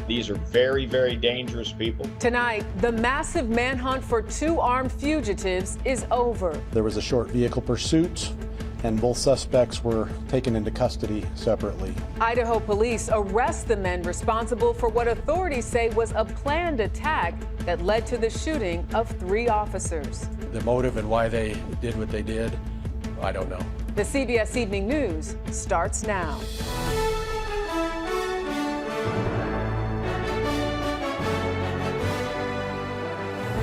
These are very, very dangerous people. Tonight, the massive manhunt for 2 armed fugitives is over. There was a short vehicle pursuit, and both suspects were taken into custody separately. Idaho police arrest the men responsible for what authorities say was a planned attack that led to the shooting of 3 officers. The motive and why they did what they did, I don't know. The CBS Evening News starts now.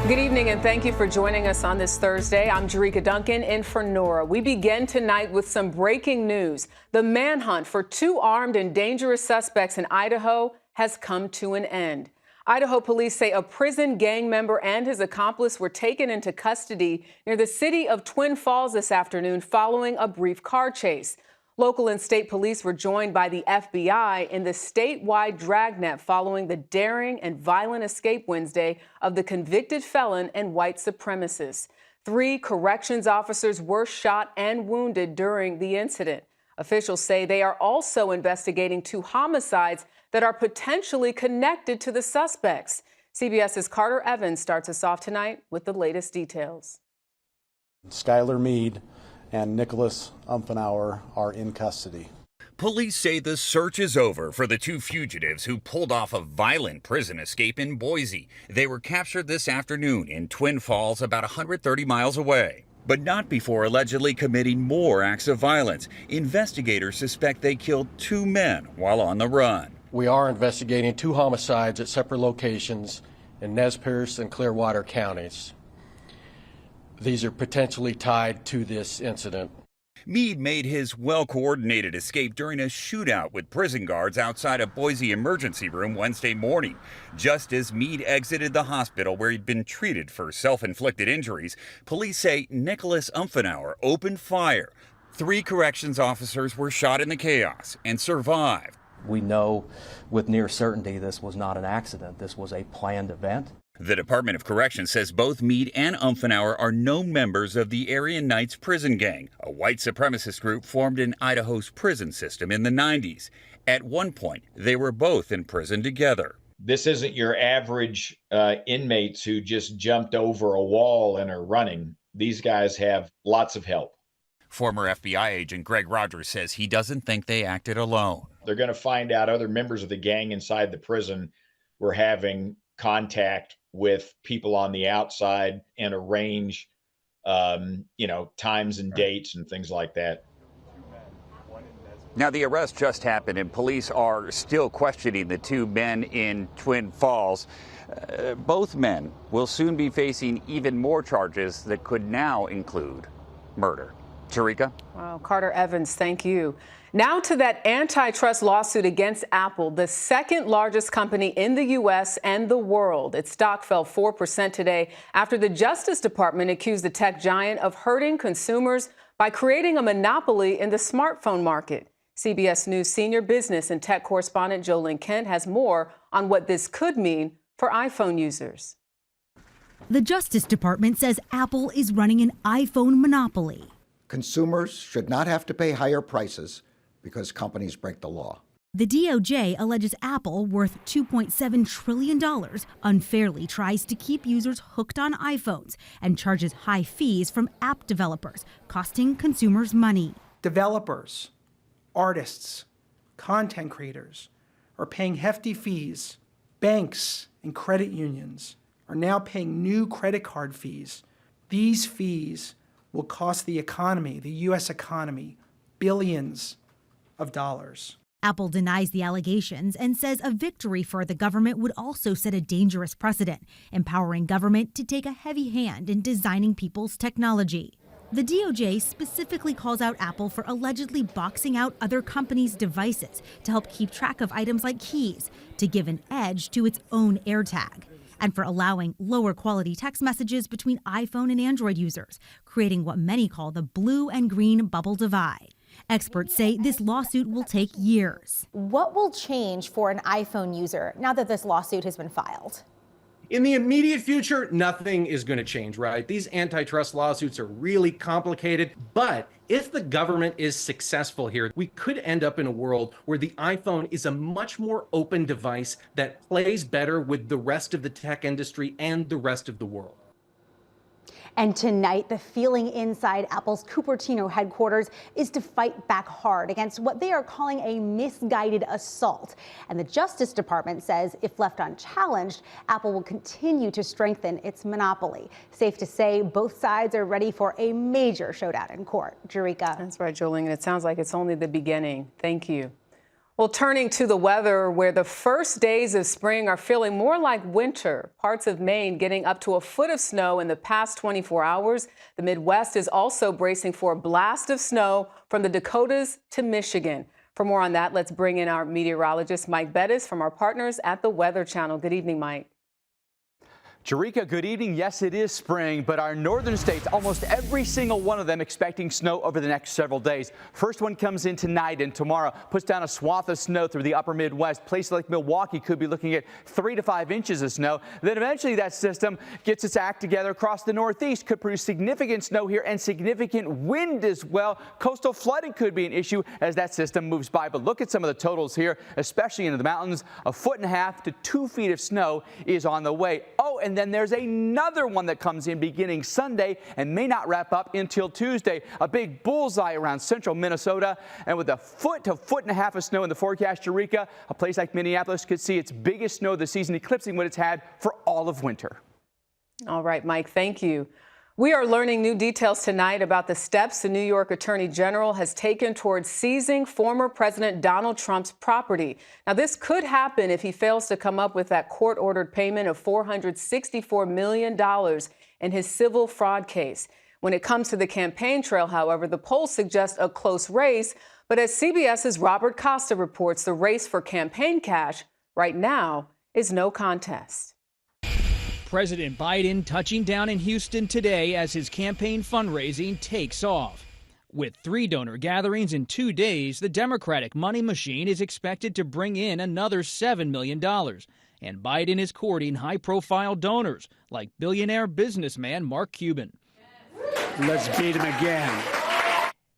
Good evening and thank you for joining us on this Thursday. I'm Jerika Duncan in for Nora. We begin tonight with some breaking news. The manhunt for 2 armed and dangerous suspects in Idaho has come to an end. Idaho police say a prison gang member and his accomplice were taken into custody near the city of Twin Falls this afternoon following a brief car chase. Local and state police were joined by the FBI in the statewide dragnet following the daring and violent escape Wednesday of the convicted felon and white supremacist. 3 corrections officers were shot and wounded during the incident. Officials say they are also investigating 2 homicides that are potentially connected to the suspects. CBS's Carter Evans starts us off tonight with the latest details. Skylar Mead and Nicholas Umfenauer are in custody. Police say the search is over for the 2 fugitives who pulled off a violent prison escape in Boise. They were captured this afternoon in Twin Falls, about 130 miles away. But not before allegedly committing more acts of violence. Investigators suspect they killed 2 men while on the run. We are investigating 2 homicides at separate locations in Nez Perce and Clearwater counties. These are potentially tied to this incident. Mead made his well-coordinated escape during a shootout with prison guards outside a Boise emergency room Wednesday morning. Just as Mead exited the hospital where he'd been treated for self-inflicted injuries, police say Nicholas Umfenauer opened fire. 3 corrections officers were shot in the chaos and survived. We know with near certainty this was not an accident. This was a planned event. The Department of Corrections says both Mead and Umfenauer are known members of the Aryan Knights prison gang, a white supremacist group formed in Idaho's prison system in the 90s. At one point, they were both in prison together. This isn't your average inmates who just jumped over a wall and are running. These guys have lots of help. Former FBI agent Greg Rogers says he doesn't think they acted alone. They're going to find out other members of the gang inside the prison were having contact with people on the outside and arrange, times and dates and things like that. Now, the arrest just happened and police are still questioning the 2 men in Twin Falls. Both men will soon be facing even more charges that could now include murder. Tarika? Wow, Carter Evans, thank you. Now to that antitrust lawsuit against Apple, the 2nd largest company in the U.S. and the world. Its stock fell 4% today after the Justice Department accused the tech giant of hurting consumers by creating a monopoly in the smartphone market. CBS News senior business and tech correspondent Jolyn Kent has more on what this could mean for iPhone users. The Justice Department says Apple is running an iPhone monopoly. Consumers should not have to pay higher prices because companies break the law. The DOJ alleges Apple, worth $2.7 trillion, unfairly tries to keep users hooked on iPhones and charges high fees from app developers, costing consumers money. Developers, artists, content creators are paying hefty fees. Banks and credit unions are now paying new credit card fees. These fees will cost the economy, the U.S. economy, billions of dollars. Apple denies the allegations and says a victory for the government would also set a dangerous precedent, empowering government to take a heavy hand in designing people's technology. The DOJ specifically calls out Apple for allegedly boxing out other companies' devices to help keep track of items like keys, to give an edge to its own AirTag, and for allowing lower quality text messages between iPhone and Android users, creating what many call the blue and green bubble divide. Experts say this lawsuit will take years. What will change for an iPhone user now that this lawsuit has been filed? In the immediate future, nothing is going to change, right? These antitrust lawsuits are really complicated, but if the government is successful here, we could end up in a world where the iPhone is a much more open device that plays better with the rest of the tech industry and the rest of the world. And tonight, the feeling inside Apple's Cupertino headquarters is to fight back hard against what they are calling a misguided assault. And the Justice Department says if left unchallenged, Apple will continue to strengthen its monopoly. Safe to say both sides are ready for a major showdown in court. Jerika. That's right, Jolene. And it sounds like it's only the beginning. Thank you. Well, turning to the weather, where the first days of spring are feeling more like winter. Parts of Maine getting up to a foot of snow in the past 24 hours. The Midwest is also bracing for a blast of snow from the Dakotas to Michigan. For more on that, let's bring in our meteorologist, Mike Bettis, from our partners at the Weather Channel. Good evening, Mike. Jerika, good evening. Yes, it is spring, but our northern states, almost every single one of them expecting snow over the next several days. First one comes in tonight and tomorrow, puts down a swath of snow through the upper Midwest. Places like Milwaukee could be looking at 3 to 5 inches of snow. Then eventually that system gets its act together across the Northeast, could produce significant snow here and significant wind as well. Coastal flooding could be an issue as that system moves by. But look at some of the totals here, especially into the mountains. 1.5 to 2 feet of snow is on the way. Oh, and then there's another one that comes in beginning Sunday and may not wrap up until Tuesday. A big bullseye around central Minnesota, and with 1 foot to 1.5 feet of snow in the forecast, Eureka, a place like Minneapolis could see its biggest snow of the season, eclipsing what it's had for all of winter. All right, Mike, thank you. We are learning new details tonight about the steps the New York Attorney General has taken towards seizing former President Donald Trump's property. Now, this could happen if he fails to come up with that court-ordered payment of $464 million in his civil fraud case. When it comes to the campaign trail, however, the polls suggest a close race. But as CBS's Robert Costa reports, the race for campaign cash right now is no contest. President Biden touching down in Houston today as his campaign fundraising takes off. With 3 donor gatherings in 2 days, the Democratic money machine is expected to bring in another $7 million. And Biden is courting high-profile donors like billionaire businessman Mark Cuban. Let's beat him again.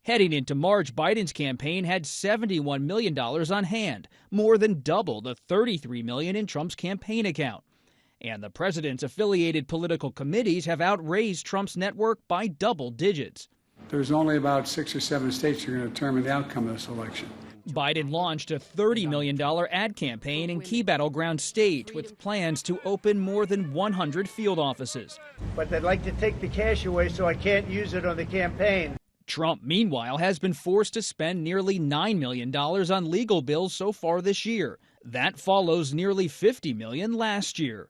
Heading into March, Biden's campaign had $71 million on hand, more than double the $33 million in Trump's campaign account. And the president's affiliated political committees have outraised Trump's network by double digits. There's only about 6 or 7 states that are going to determine the outcome of this election. Biden launched a $30 million ad campaign in key battleground states with plans to open more than 100 field offices. But they'd like to take the cash away so I can't use it on the campaign. Trump, meanwhile, has been forced to spend nearly $9 million on legal bills so far this year. That follows nearly $50 million last year.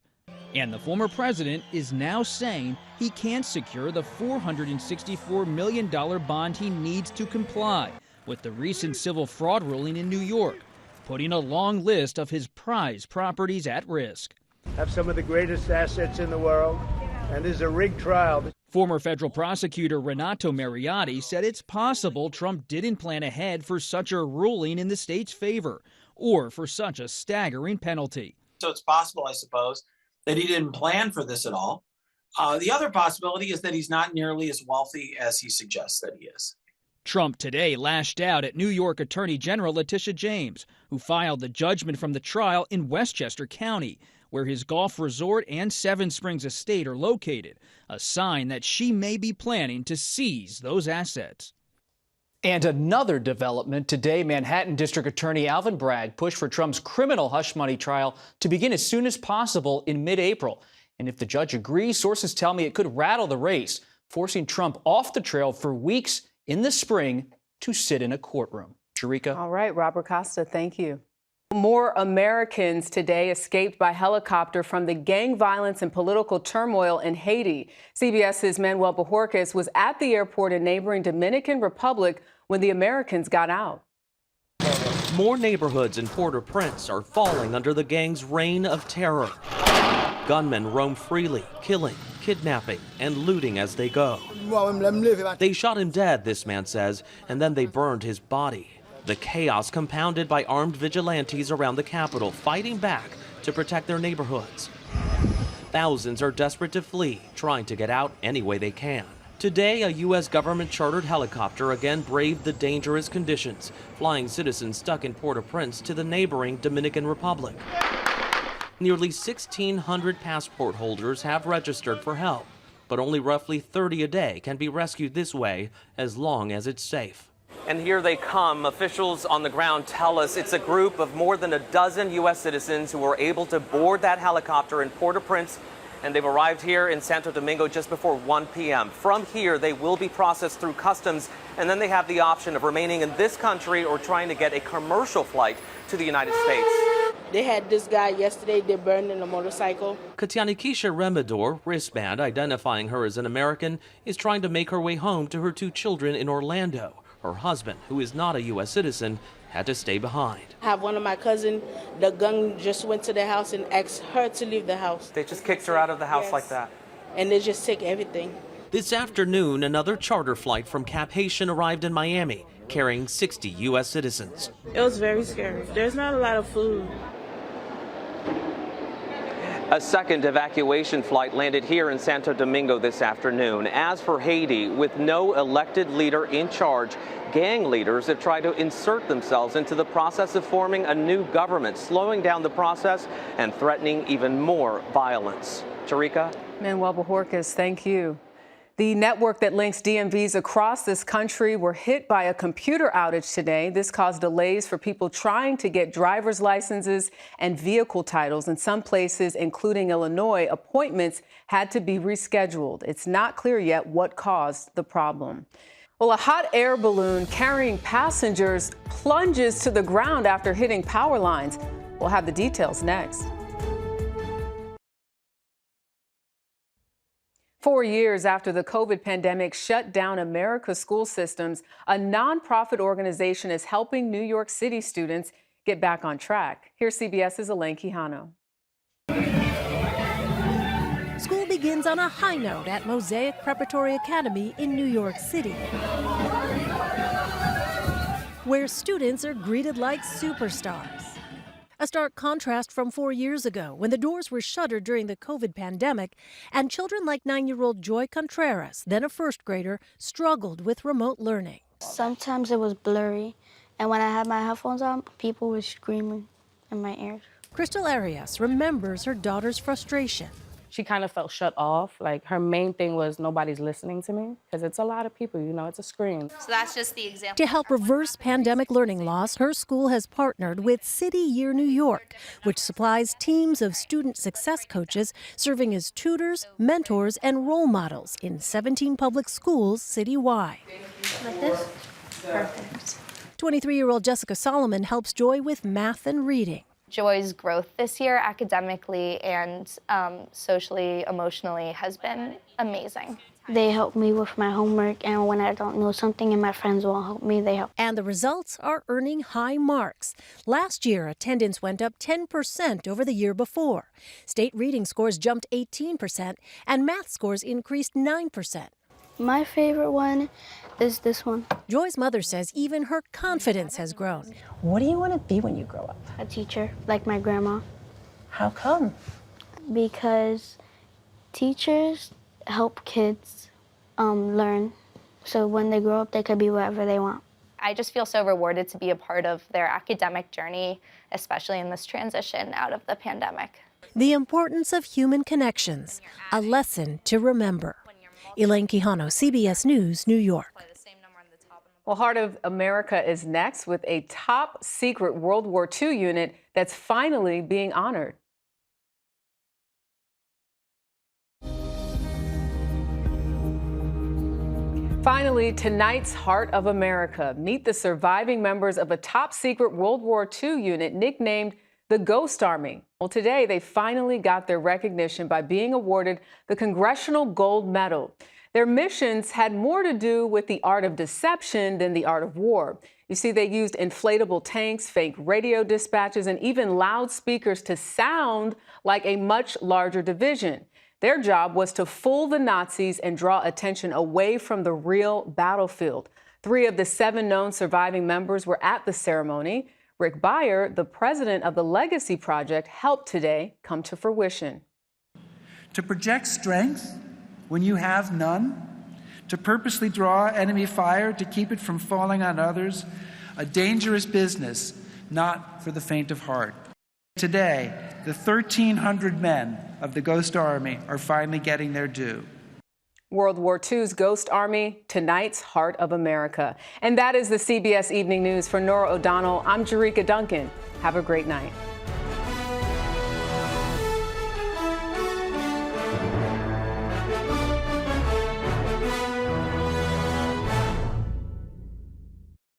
And the former president is now saying he can't secure the $464 million bond he needs to comply with the recent civil fraud ruling in New York, putting a long list of his prized properties at risk. Have some of the greatest assets in the world, and there's a rigged trial. Former federal prosecutor Renato Mariotti said it's possible Trump didn't plan ahead for such a ruling in the state's favor or for such a staggering penalty. So it's possible, I suppose, that he didn't plan for this at all. The other possibility is that he's not nearly as wealthy as he suggests that he is. Trump today lashed out at New York Attorney General Letitia James, who filed the judgment from the trial in Westchester County, where his golf resort and Seven Springs estate are located, a sign that she may be planning to seize those assets. And another development today, Manhattan District Attorney Alvin Bragg pushed for Trump's criminal hush money trial to begin as soon as possible in mid-April. And if the judge agrees, sources tell me it could rattle the race, forcing Trump off the trail for weeks in the spring to sit in a courtroom. Jerika. All right, Robert Costa, thank you. More Americans today escaped by helicopter from the gang violence and political turmoil in Haiti. CBS's Manuel Bojorquez was at the airport in neighboring Dominican Republic when the Americans got out. More neighborhoods in Port-au-Prince are falling under the gang's reign of terror. Gunmen roam freely, killing, kidnapping, and looting as they go. They shot him dead, this man says, and then they burned his body. The chaos compounded by armed vigilantes around the capital fighting back to protect their neighborhoods. Thousands are desperate to flee, trying to get out any way they can. Today, a U.S. government-chartered helicopter again braved the dangerous conditions, flying citizens stuck in Port-au-Prince to the neighboring Dominican Republic. Nearly 1,600 passport holders have registered for help, but only roughly 30 a day can be rescued this way as long as it's safe. And here they come. Officials on the ground tell us it's a group of more than a dozen U.S. citizens who were able to board that helicopter in Port-au-Prince, and they've arrived here in Santo Domingo just before 1 p.m. From here, they will be processed through customs, and then they have the option of remaining in this country or trying to get a commercial flight to the United States. They had this guy yesterday, they burned in a motorcycle. Katianikisha Remador, wristband identifying her as an American, is trying to make her way home to her 2 children in Orlando. Her husband, who is not a U.S. citizen, had to stay behind. I have one of my cousins, the gun just went to the house and asked her to leave the house. They just kicked her out of the house like that? And they just take everything. This afternoon, another charter flight from Cap Haitian arrived in Miami, carrying 60 U.S. citizens. It was very scary. There's not a lot of food. A second evacuation flight landed here in Santo Domingo this afternoon. As for Haiti, with no elected leader in charge, gang leaders have tried to insert themselves into the process of forming a new government, slowing down the process and threatening even more violence. Tarika? Manuel Bojorquez, thank you. The network that links DMVs across this country were hit by a computer outage today. This caused delays for people trying to get driver's licenses and vehicle titles. In some places, including Illinois, appointments had to be rescheduled. It's not clear yet what caused the problem. Well, a hot air balloon carrying passengers plunges to the ground after hitting power lines. We'll have the details next. 4 years after the COVID pandemic shut down America's school systems, a nonprofit organization is helping New York City students get back on track. Here's CBS's Elaine Quijano. School begins on a high note at Mosaic Preparatory Academy in New York City, where students are greeted like superstars. A stark contrast from 4 years ago when the doors were shuttered during the COVID pandemic and children like 9-year-old Joy Contreras, then a first grader, struggled with remote learning. Sometimes it was blurry, and when I had my headphones on, people were screaming in my ears. Crystal Arias remembers her daughter's frustration. She kind of felt shut off. Like, her main thing was nobody's listening to me, because it's a lot of people, you know, it's a screen. So that's just the example. To help reverse pandemic learning loss, her school has partnered with City Year New York, which supplies teams of student success coaches serving as tutors, mentors, and role models in 17 public schools citywide. Like this? Perfect. 23-year-old Jessica Solomon helps Joy with math and reading. Joy's growth this year, academically and socially, emotionally, has been amazing. They help me with my homework, and when I don't know something and my friends won't help me, they help. And the results are earning high marks. Last year, attendance went up 10% over the year before. State reading scores jumped 18%, and math scores increased 9%. My favorite one is this one. Joy's mother says even her confidence has grown. What do you want to be when you grow up? A teacher, like my grandma. How come? Because teachers help kids learn, so when they grow up, they could be whatever they want. I just feel so rewarded to be a part of their academic journey, especially in this transition out of the pandemic. The importance of human connections, a lesson to remember. Elaine Quijano, CBS News, New York. Well, Heart of America is next with a top secret World War II unit that's finally being honored. Finally, tonight's Heart of America. Meet the surviving members of a top secret World War II unit nicknamed the Ghost Army. Well, today they finally got their recognition by being awarded the Congressional Gold Medal. Their missions had more to do with the art of deception than the art of war. You see, they used inflatable tanks, fake radio dispatches, and even loudspeakers to sound like a much larger division. Their job was to fool the Nazis and draw attention away from the real battlefield. 3 of the 7 known surviving members were at the ceremony. Rick Beyer, the president of the Legacy Project, helped today come to fruition. to project strength when you have none, to purposely draw enemy fire to keep it from falling on others, a dangerous business, not for the faint of heart. Today, the 1,300 men of the Ghost Army are finally getting their due. World War II's Ghost Army, tonight's Heart of America. And that is the CBS Evening News. For Nora O'Donnell, I'm Jerika Duncan. Have a great night.